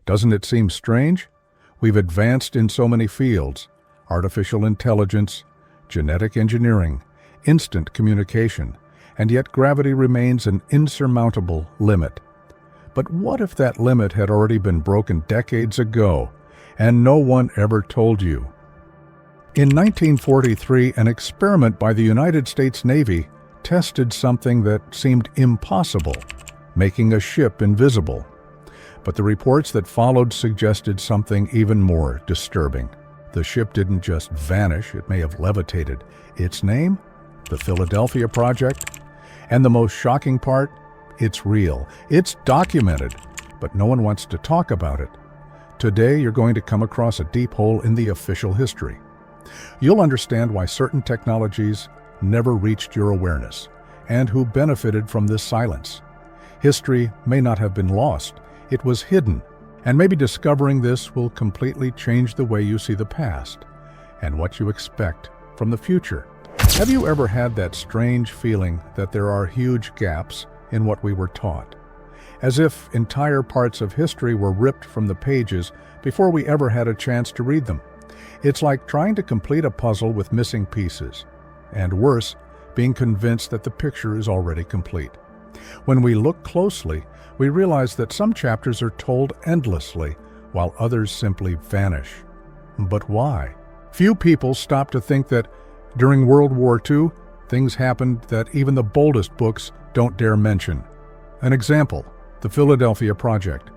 Doesn't it seem strange? We've advanced in so many fields: artificial intelligence, genetic engineering, instant communication, and yet gravity remains an insurmountable limit. But what if that limit had already been broken decades ago, and no one ever told you? In 1943, an experiment by the United States Navy tested something that seemed impossible, making a ship invisible. But the reports that followed suggested something even more disturbing. The ship didn't just vanish, it may have levitated. Its name? The Philadelphia Project. And the most shocking part? It's real. It's documented, but no one wants to talk about it. Today, you're going to come across a deep hole in the official history. You'll understand why certain technologies never reached your awareness, and who benefited from this silence. History may not have been lost, it was hidden, and maybe discovering this will completely change the way you see the past, and what you expect from the future. Have you ever had that strange feeling that there are huge gaps in what we were taught? As if entire parts of history were ripped from the pages before we ever had a chance to read them. It's like trying to complete a puzzle with missing pieces, and worse, being convinced that the picture is already complete. When we look closely, we realize that some chapters are told endlessly, while others simply vanish. But why? Few people stop to think that during World War II, things happened that even the boldest books don't dare mention. An example, the Philadelphia Project.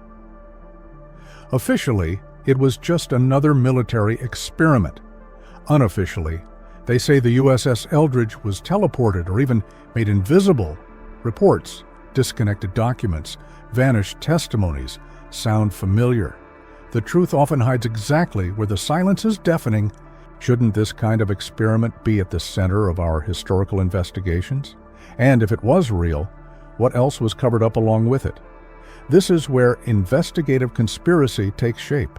Officially, it was just another military experiment. Unofficially, they say the USS Eldridge was teleported or even made invisible. Reports, disconnected documents, vanished testimonies sound familiar. The truth often hides exactly where the silence is deafening. Shouldn't this kind of experiment be at the center of our historical investigations? And if it was real, what else was covered up along with it? This is where investigative conspiracy takes shape.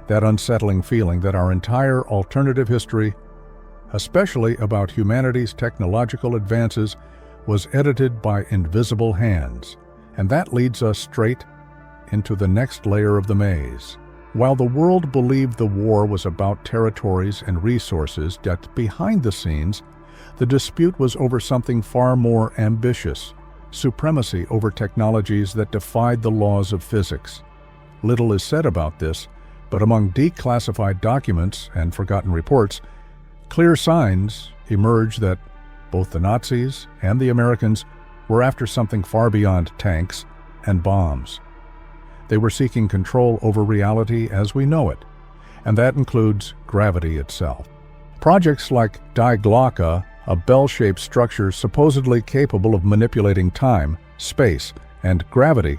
That unsettling feeling that our entire alternative history, especially about humanity's technological advances, was edited by invisible hands. And that leads us straight into the next layer of the maze. While the world believed the war was about territories and resources, yet behind the scenes, the dispute was over something far more ambitious: supremacy over technologies that defied the laws of physics. Little is said about this, but among declassified documents and forgotten reports, clear signs emerge that both the Nazis and the Americans were after something far beyond tanks and bombs. They were seeking control over reality as we know it, and that includes gravity itself. Projects like Die Glocke, a bell-shaped structure supposedly capable of manipulating time, space, and gravity,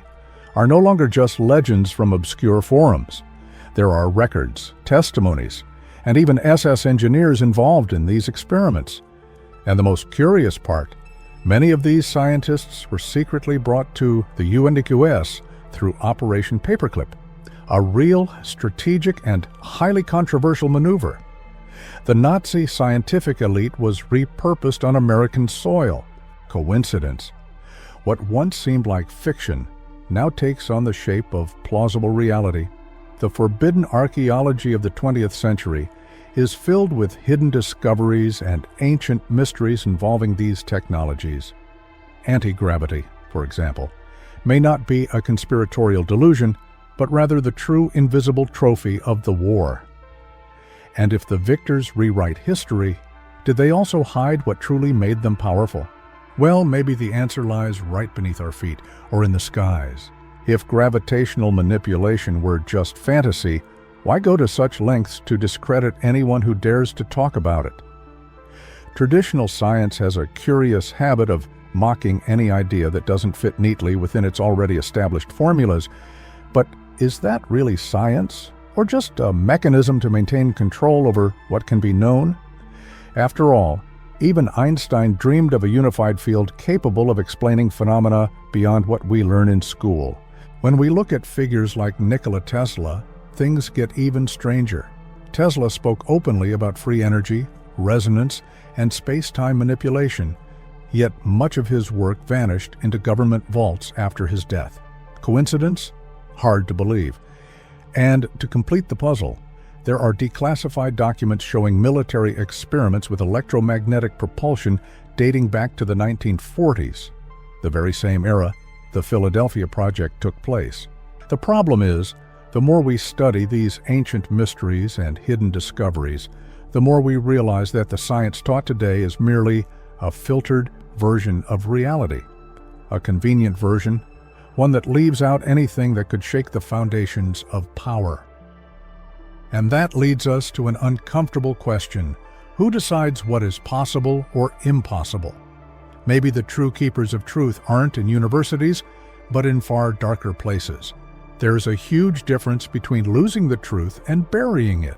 are no longer just legends from obscure forums. There are records, testimonies, and even SS engineers involved in these experiments. And the most curious part, many of these scientists were secretly brought to the UNIQS through Operation Paperclip, a real, strategic, and highly controversial maneuver. The Nazi scientific elite was repurposed on American soil. Coincidence? What once seemed like fiction now takes on the shape of plausible reality. The forbidden archaeology of the 20th century is filled with hidden discoveries and ancient mysteries involving these technologies. Anti-gravity, for example, may not be a conspiratorial delusion, but rather the true invisible trophy of the war. And if the victors rewrite history, did they also hide what truly made them powerful? Well, maybe the answer lies right beneath our feet or in the skies. If gravitational manipulation were just fantasy, why go to such lengths to discredit anyone who dares to talk about it? Traditional science has a curious habit of mocking any idea that doesn't fit neatly within its already established formulas. But is that really science, or just a mechanism to maintain control over what can be known? After all, even Einstein dreamed of a unified field capable of explaining phenomena beyond what we learn in school. When we look at figures like Nikola Tesla, things get even stranger. Tesla spoke openly about free energy, resonance, and space-time manipulation, yet much of his work vanished into government vaults after his death. Coincidence? Hard to believe. And to complete the puzzle, there are declassified documents showing military experiments with electromagnetic propulsion dating back to the 1940s, the very same era the Philadelphia Project took place. The problem is, the more we study these ancient mysteries and hidden discoveries, the more we realize that the science taught today is merely a filtered version of reality, a convenient version, one that leaves out anything that could shake the foundations of power. And that leads us to an uncomfortable question: who decides what is possible or impossible? Maybe the true keepers of truth aren't in universities, but in far darker places. There's a huge difference between losing the truth and burying it.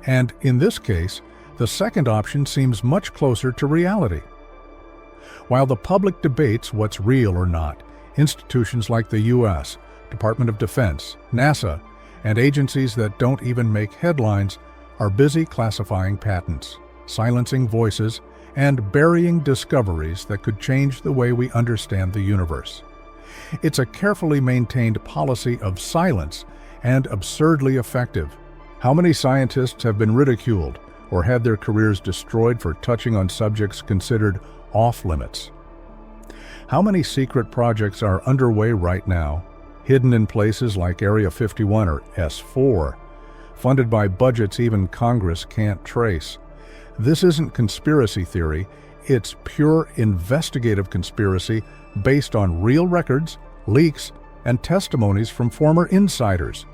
And in this case, the second option seems much closer to reality. While the public debates what's real or not, institutions like the U.S., Department of Defense, NASA, and agencies that don't even make headlines are busy classifying patents, silencing voices, and burying discoveries that could change the way we understand the universe. It's a carefully maintained policy of silence and absurdly effective. How many scientists have been ridiculed or had their careers destroyed for touching on subjects considered off-limits? How many secret projects are underway right now, hidden in places like Area 51 or S4, funded by budgets even Congress can't trace? This isn't conspiracy theory, it's pure investigative conspiracy based on real records, leaks, and testimonies from former insiders.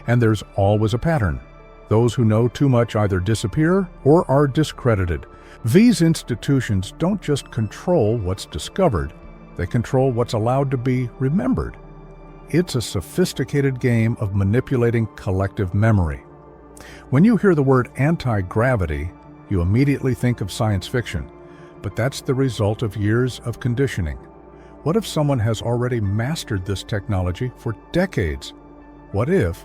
And there's always a pattern. Those who know too much either disappear or are discredited. These institutions don't just control what's discovered, they control what's allowed to be remembered. It's a sophisticated game of manipulating collective memory. When you hear the word anti-gravity, you immediately think of science fiction, but that's the result of years of conditioning. What if someone has already mastered this technology for decades? What if,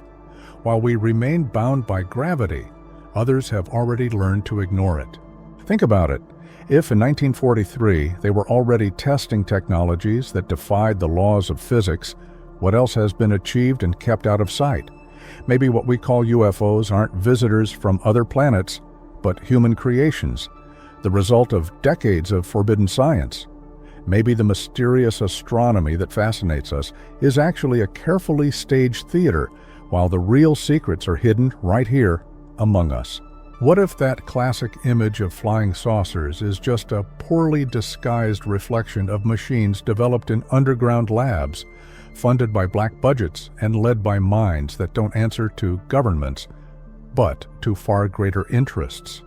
while we remain bound by gravity, others have already learned to ignore it? Think about it. If in 1943 they were already testing technologies that defied the laws of physics, what else has been achieved and kept out of sight? Maybe what we call UFOs aren't visitors from other planets, but human creations, the result of decades of forbidden science. Maybe the mysterious astronomy that fascinates us is actually a carefully staged theater, while the real secrets are hidden right here among us. What if that classic image of flying saucers is just a poorly disguised reflection of machines developed in underground labs, funded by black budgets and led by minds that don't answer to governments, but to far greater interests?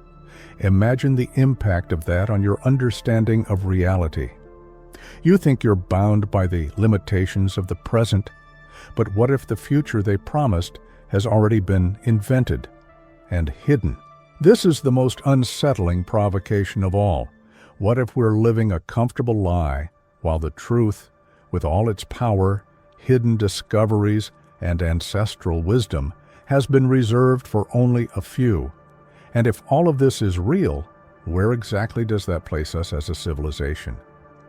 Imagine the impact of that on your understanding of reality. You think you're bound by the limitations of the present, but what if the future they promised has already been invented and hidden? This is the most unsettling provocation of all. What if we're living a comfortable lie while the truth, with all its power, hidden discoveries, and ancestral wisdom, has been reserved for only a few? And if all of this is real, where exactly does that place us as a civilization?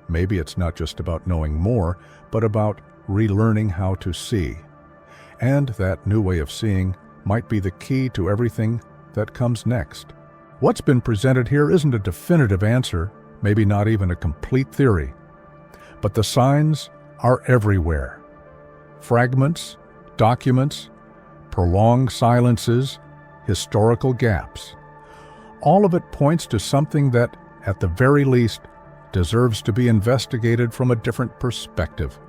Maybe it's not just about knowing more, but about relearning how to see. And that new way of seeing might be the key to everything that comes next. What's been presented here isn't a definitive answer, maybe not even a complete theory, but the signs are everywhere. Fragments, documents, prolonged silences, historical gaps. All of it points to something that, at the very least, deserves to be investigated from a different perspective.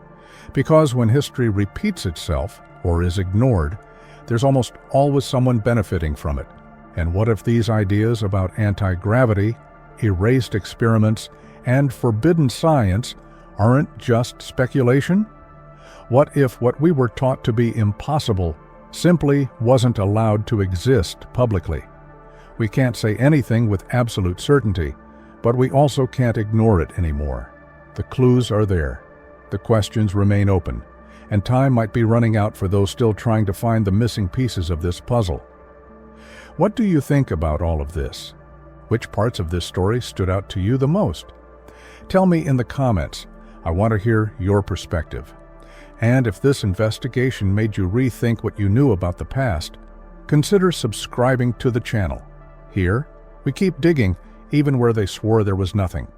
Because when history repeats itself, or is ignored, there's almost always someone benefiting from it. And what if these ideas about anti-gravity, erased experiments, and forbidden science aren't just speculation? What if what we were taught to be impossible simply wasn't allowed to exist publicly? We can't say anything with absolute certainty, but we also can't ignore it anymore. The clues are there. The questions remain open, and time might be running out for those still trying to find the missing pieces of this puzzle. What do you think about all of this? Which parts of this story stood out to you the most? Tell me in the comments. I want to hear your perspective. And if this investigation made you rethink what you knew about the past, consider subscribing to the channel. Here, we keep digging even where they swore there was nothing.